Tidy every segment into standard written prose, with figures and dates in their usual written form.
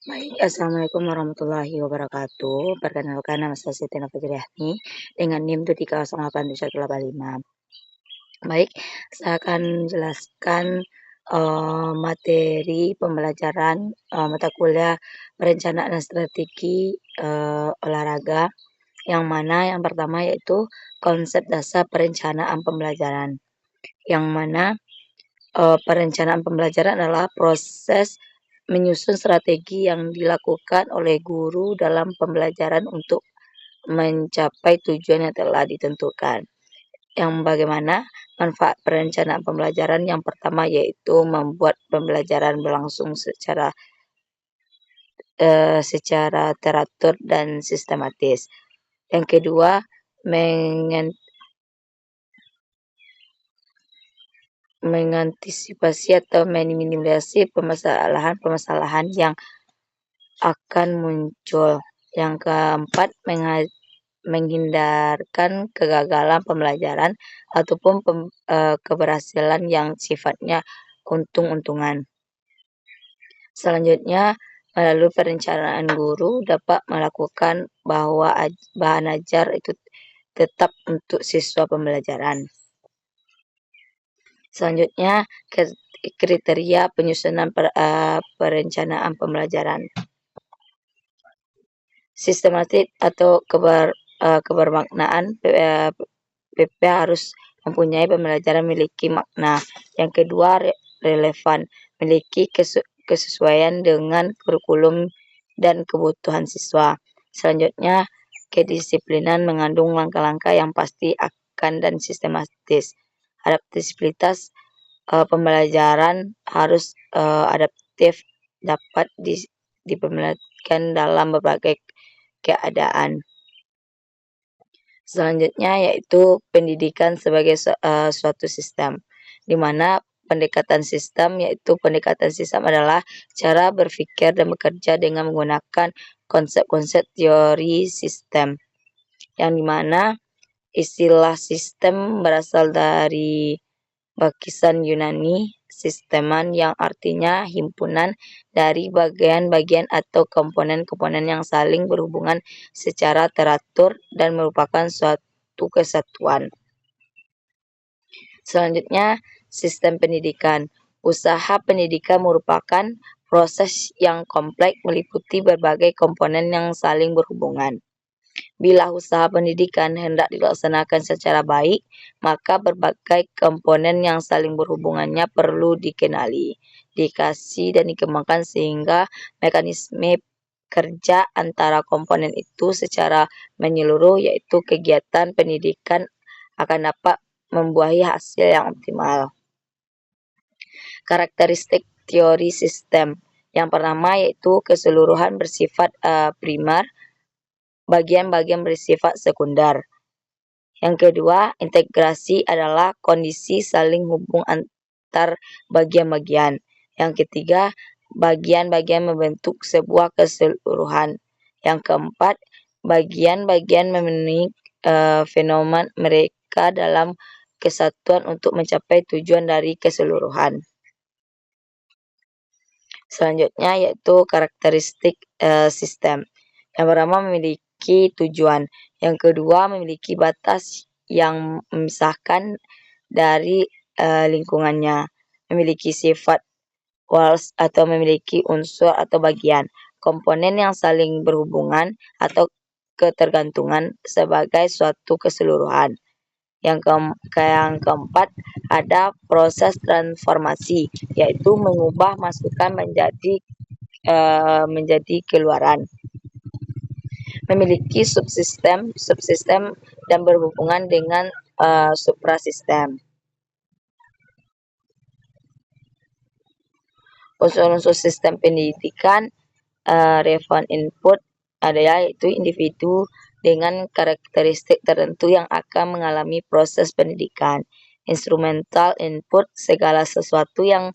Baik, assalamualaikum warahmatullahi wabarakatuh. Perkenalkan nama saya Siti Nurfitri dengan NIM 7308785. Baik, saya akan jelaskan materi pembelajaran mata kuliah perencanaan dan strategi olahraga, yang mana yang pertama yaitu konsep dasar perencanaan pembelajaran, yang mana perencanaan pembelajaran adalah proses menyusun strategi yang dilakukan oleh guru dalam pembelajaran untuk mencapai tujuan yang telah ditentukan. Yang bagaimana manfaat perencanaan pembelajaran yang pertama yaitu membuat pembelajaran berlangsung secara teratur dan sistematis. Yang kedua, mengantisipasi atau meminimalisasi permasalahan yang akan muncul. Yang keempat, menghindarkan kegagalan pembelajaran ataupun keberhasilan yang sifatnya untung-untungan. Selanjutnya, melalui perencanaan guru dapat melakukan bahwa bahan ajar itu tetap untuk siswa pembelajaran. Selanjutnya, kriteria penyusunan perencanaan pembelajaran. Sistematik atau kebermaknaan PP harus mempunyai pembelajaran memiliki makna. Yang kedua, relevan, memiliki kesesuaian dengan kurikulum dan kebutuhan siswa. Selanjutnya, kedisiplinan mengandung langkah-langkah yang pasti akan dan sistematis. Adaptabilitas pembelajaran harus adaptif, dapat diperlihatkan dalam berbagai keadaan. Selanjutnya yaitu pendidikan sebagai suatu sistem, di mana pendekatan sistem adalah cara berpikir dan bekerja dengan menggunakan konsep-konsep teori sistem, yang dimana istilah sistem berasal dari bakisan Yunani sisteman, yang artinya himpunan dari bagian-bagian atau komponen-komponen yang saling berhubungan secara teratur dan merupakan suatu kesatuan. Selanjutnya, sistem pendidikan. Usaha pendidikan merupakan proses yang kompleks meliputi berbagai komponen yang saling berhubungan. Bila usaha pendidikan hendak dilaksanakan secara baik, maka berbagai komponen yang saling berhubungannya perlu dikenali, dikaji dan dikembangkan sehingga mekanisme kerja antara komponen itu secara menyeluruh, yaitu kegiatan pendidikan, akan dapat membuahi hasil yang optimal. Karakteristik teori sistem. Yang pertama yaitu keseluruhan bersifat primer, bagian-bagian bersifat sekunder. Yang kedua, integrasi adalah kondisi saling hubung antar bagian-bagian. Yang ketiga, bagian-bagian membentuk sebuah keseluruhan. Yang keempat, bagian-bagian memenuhi fenomen mereka dalam kesatuan untuk mencapai tujuan dari keseluruhan. Selanjutnya yaitu karakteristik sistem. Yang pertama, memiliki tujuan. Yang kedua, memiliki batas yang memisahkan dari lingkungannya. Memiliki sifat walls atau memiliki unsur atau bagian, komponen yang saling berhubungan atau ketergantungan sebagai suatu keseluruhan. Yang keempat, ada proses transformasi, yaitu mengubah masukan menjadi keluaran. Memiliki subsistem dan berhubungan dengan suprasistem. Unsur-unsur sistem pendidikan relevant input adalah yaitu individu dengan karakteristik tertentu yang akan mengalami proses pendidikan. Instrumental input, segala sesuatu yang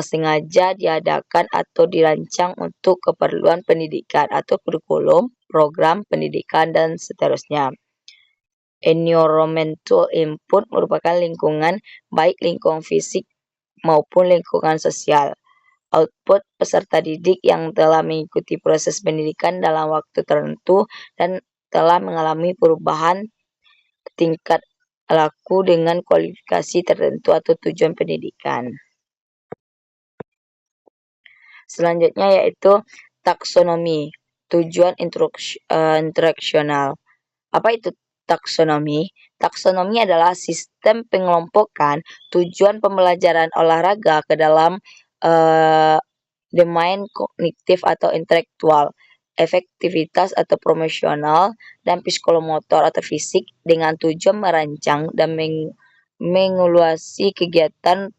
sengaja diadakan atau dirancang untuk keperluan pendidikan atau kurikulum, program pendidikan, dan seterusnya. Environmental input merupakan lingkungan, baik lingkungan fisik maupun lingkungan sosial. output peserta didik yang telah mengikuti proses pendidikan dalam waktu tertentu dan telah mengalami perubahan tingkat laku dengan kualifikasi tertentu atau tujuan pendidikan. Selanjutnya yaitu taksonomi, tujuan instruksional. Apa itu taksonomi? Taksonomi adalah sistem pengelompokan tujuan pembelajaran olahraga ke dalam domain kognitif atau intelektual, efektivitas atau promosional, dan psikomotor atau fisik dengan tujuan merancang dan mengevaluasi kegiatan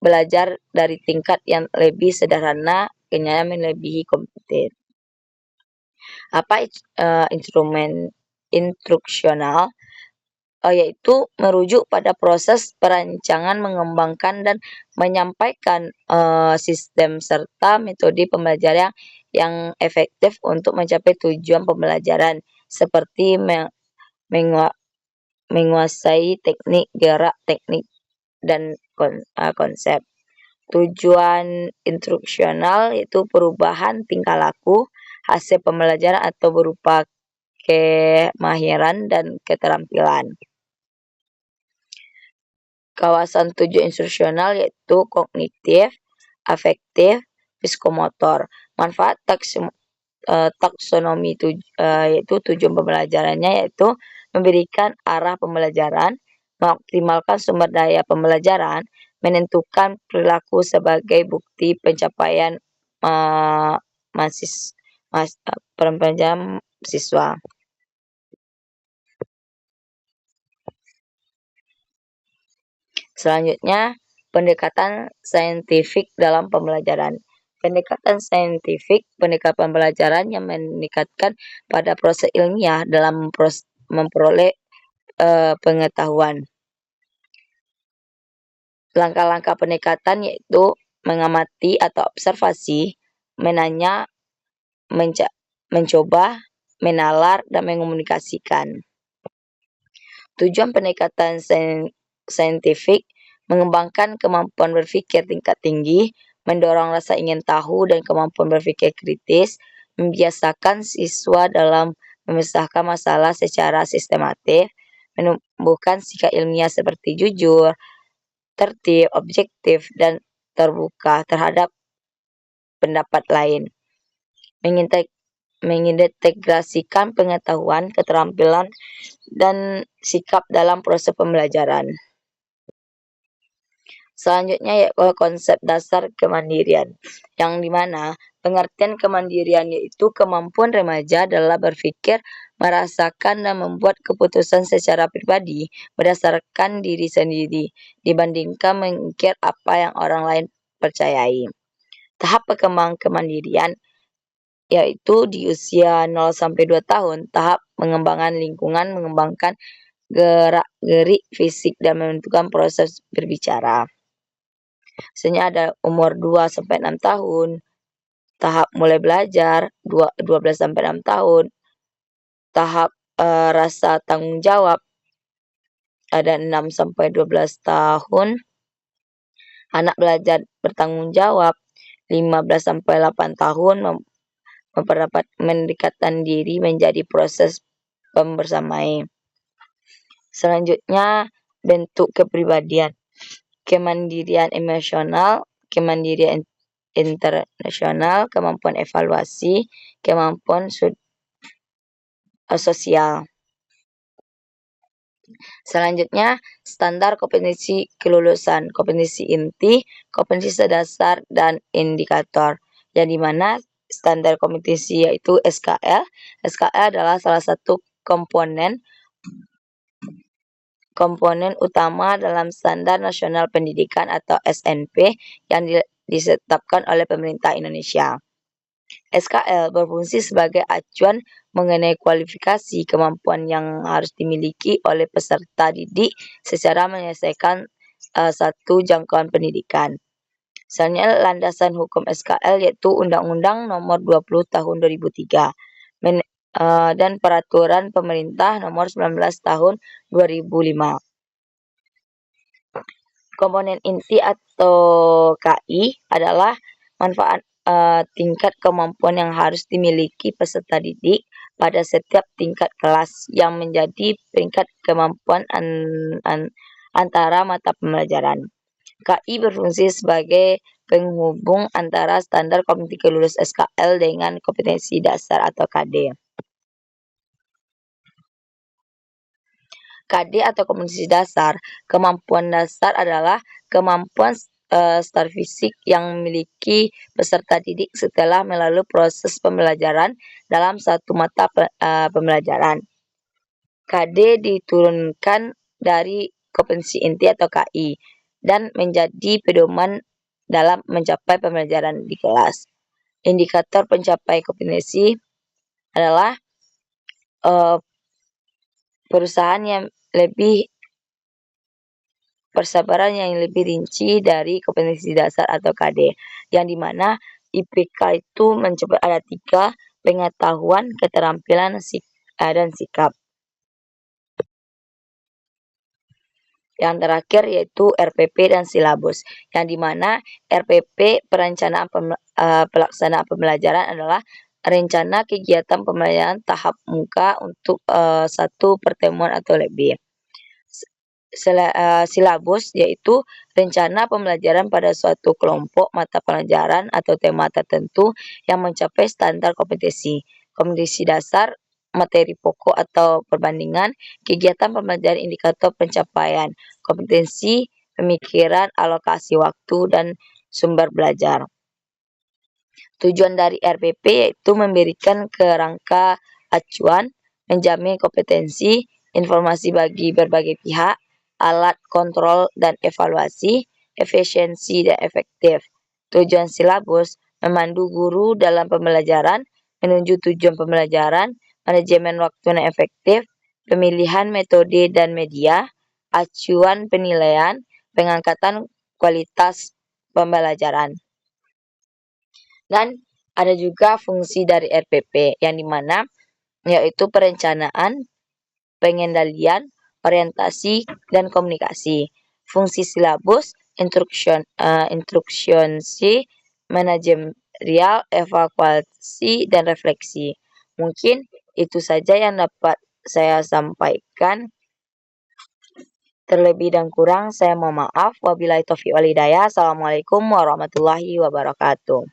belajar dari tingkat yang lebih sederhana ke yang melebihi kompetensi. Apa instrumen instruksional? Yaitu merujuk pada proses perancangan, mengembangkan dan menyampaikan sistem serta metode pembelajaran yang efektif untuk mencapai tujuan pembelajaran seperti menguasai teknik gerak, teknik dan konsep. Tujuan instruksional yaitu perubahan tingkah laku hasil pembelajaran atau berupa kemahiran dan keterampilan. Kawasan tujuan instruksional yaitu kognitif, afektif, psikomotor. Manfaat taksonomi yaitu tujuan pembelajarannya yaitu memberikan arah pembelajaran, mengoptimalkan sumber daya pembelajaran, menentukan perilaku sebagai bukti pencapaian pembelajaran siswa. Selanjutnya, pendekatan saintifik dalam pembelajaran. Pendekatan saintifik, pendekatan pembelajaran yang meningkatkan pada proses ilmiah dalam memperoleh pengetahuan. Langkah-langkah pendekatan yaitu mengamati atau observasi, menanya, mencoba, menalar, dan mengomunikasikan. Tujuan pendekatan saintifik mengembangkan kemampuan berpikir tingkat tinggi, mendorong rasa ingin tahu dan kemampuan berpikir kritis, membiasakan siswa dalam memisahkan masalah secara sistematis, menumbuhkan sikap ilmiah seperti jujur, tertib, objektif, dan terbuka terhadap pendapat lain. Mengintegrasikan pengetahuan, keterampilan, dan sikap dalam proses pembelajaran. Selanjutnya yaitu konsep dasar kemandirian, yang dimana pengertian kemandirian yaitu kemampuan remaja dalam berpikir, merasakan dan membuat keputusan secara pribadi berdasarkan diri sendiri dibandingkan mengikir apa yang orang lain percayai. Tahap perkembangan kemandirian yaitu di usia 0-2 tahun, tahap pengembangan lingkungan, mengembangkan gerak-gerik fisik dan menentukan proses berbicara. Misalnya ada umur 2-6 tahun, tahap mulai belajar 12-6 tahun, tahap rasa tanggung jawab ada 6-12 tahun, anak belajar bertanggung jawab 15-8 tahun, mendekatkan diri menjadi proses pembersamai. Selanjutnya bentuk kepribadian. Kemandirian emosional, kemandirian internasional, kemampuan evaluasi, kemampuan sosial. Selanjutnya, standar kompetensi kelulusan, kompetensi inti, kompetensi dasar, dan indikator. Yang dimana standar kompetensi yaitu SKL. SKL adalah salah satu komponen utama dalam Standar Nasional Pendidikan atau SNP yang ditetapkan oleh pemerintah Indonesia. SKL berfungsi sebagai acuan mengenai kualifikasi kemampuan yang harus dimiliki oleh peserta didik secara menyelesaikan satu jangkauan pendidikan. Misalnya landasan hukum SKL yaitu Undang-Undang Nomor 20 Tahun 2003 dan Peraturan Pemerintah Nomor 19 Tahun 2005. Komponen inti atau KI adalah manfaat tingkat kemampuan yang harus dimiliki peserta didik pada setiap tingkat kelas yang menjadi peringkat kemampuan antara mata pembelajaran. KI berfungsi sebagai penghubung antara standar kompetensi lulus SKL dengan kompetensi dasar atau KD. KD atau kompetensi dasar, kemampuan dasar adalah kemampuan secara fisik yang memiliki peserta didik setelah melalui proses pembelajaran dalam satu mata pembelajaran. KD diturunkan dari kompetensi inti atau KI dan menjadi pedoman dalam mencapai pembelajaran di kelas. Indikator pencapai kompetensi adalah persabaran yang lebih rinci dari kompetensi dasar atau KD, yang dimana IPK itu mencapai ada 3, pengetahuan, keterampilan, dan sikap. Yang terakhir yaitu RPP dan silabus, yang dimana RPP perencanaan pelaksanaan pembelajaran adalah rencana kegiatan pembelajaran tahap muka untuk satu pertemuan atau lebih. Silabus yaitu rencana pembelajaran pada suatu kelompok mata pelajaran atau tema tertentu yang mencapai standar kompetensi. Kompetensi dasar, materi pokok atau perbandingan, kegiatan pembelajaran indikator pencapaian, kompetensi, pemikiran, alokasi waktu, dan sumber belajar. Tujuan dari RPP yaitu memberikan kerangka acuan, menjamin kompetensi, informasi bagi berbagai pihak, alat kontrol dan evaluasi, efisiensi dan efektif. Tujuan silabus memandu guru dalam pembelajaran, menuju tujuan pembelajaran, manajemen waktu yang efektif, pemilihan metode dan media, acuan penilaian, pengangkatan kualitas pembelajaran. Dan ada juga fungsi dari RPP yang dimana yaitu perencanaan, pengendalian, orientasi, dan komunikasi. Fungsi silabus, instruksi, manajerial, evaluasi, dan refleksi. Mungkin itu saja yang dapat saya sampaikan. Terlebih dan kurang saya mohon maaf. Wabillahi taufiq wal hidayah. Assalamualaikum warahmatullahi wabarakatuh.